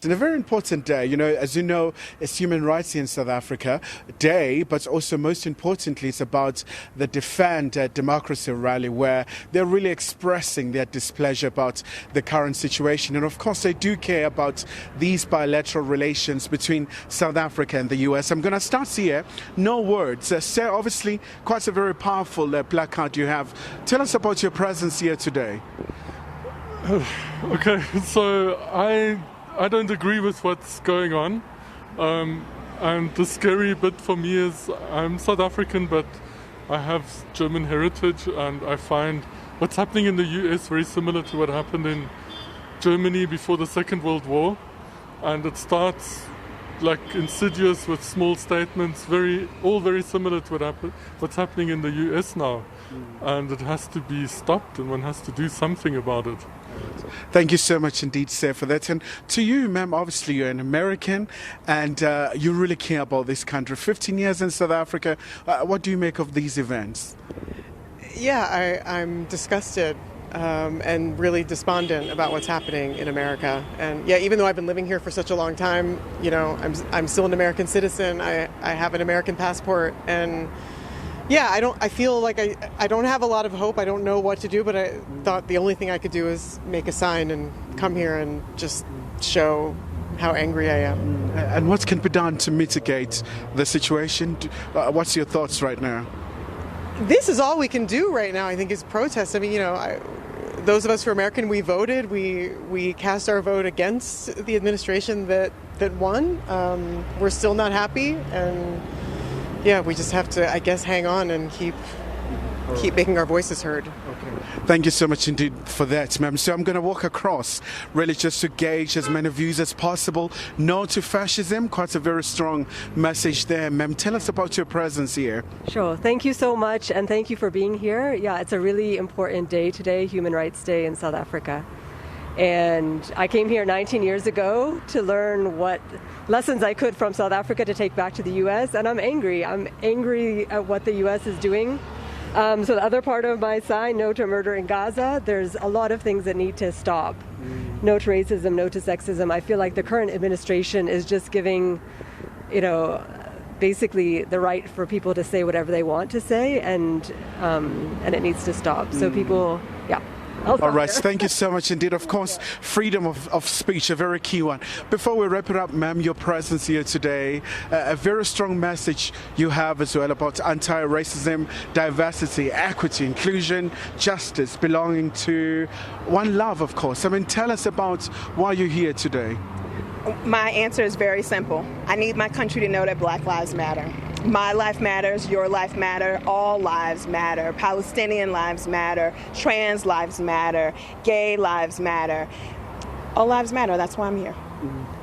And a very important day, as you know, it's Human Rights in South Africa Day, but also most importantly, it's about the Defend Democracy rally, where they're really expressing their displeasure about the current situation. And of course, they do care about these bilateral relations between South Africa and the US. I'm going to start here. No words. Sir, obviously, quite a very powerful placard you have. Tell us about your presence here today. Okay, so I don't agree with what's going on. And the scary bit for me is I'm South African, but I have German heritage, and I find what's happening in the US very similar to what happened in Germany before the Second World War. And it starts like insidious with small statements, all very similar to what's happening in the US now. And it has to be stopped, and one has to do something about it. Thank you so much indeed, sir, for that. And to you, ma'am, obviously you're an American and you really care about this country. 15 years in South Africa. What do you make of these events? Yeah, I'm disgusted and really despondent about what's happening in America. And yeah, even though I've been living here for such a long time, I'm still an American citizen. I have an American passport, and yeah, I feel like I don't have a lot of hope. I don't know what to do, but I thought the only thing I could do is make a sign and come here and just show how angry I am. And what can be done to mitigate the situation? What's your thoughts right now? This is all we can do right now, I think, is protest. I mean, those of us who are American, we voted. We cast our vote against the administration that won. We're still not happy, and yeah, we just have to, I guess, hang on and keep making our voices heard. Okay. Thank you so much indeed for that, ma'am. So I'm going to walk across, really just to gauge as many views as possible. No to fascism, quite a very strong message there, ma'am. Tell us about your presence here. Sure. Thank you so much, and thank you for being here. Yeah, it's a really important day today, Human Rights Day in South Africa. And I came here 19 years ago to learn what lessons I could from South Africa to take back to the U.S. And I'm angry. I'm angry at what the U.S. is doing. So the other part of my sign, no to murder in Gaza, there's a lot of things that need to stop. No to racism, no to sexism. I feel like the current administration is just giving, basically the right for people to say whatever they want to say, and it needs to stop. So people, yeah. All right, thank you so much indeed. Of course, freedom of speech, a very key one. Before we wrap it up, ma'am, your presence here today, a very strong message you have as well about anti-racism, diversity, equity, inclusion, justice, belonging to one love, of course. I mean, tell us about why you're here today. My answer is very simple. I need my country to know that Black lives matter. My life matters, your life matter, all lives matter. Palestinian lives matter, trans lives matter, gay lives matter. All lives matter, that's why I'm here.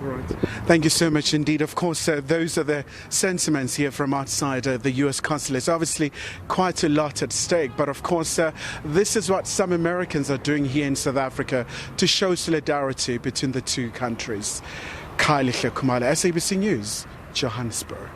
Right. Thank you so much indeed. Of course, those are the sentiments here from outside the US Consulate. Obviously, quite a lot at stake. But of course, this is what some Americans are doing here in South Africa to show solidarity between the two countries. Kylie Kumala, SABC News, Johannesburg.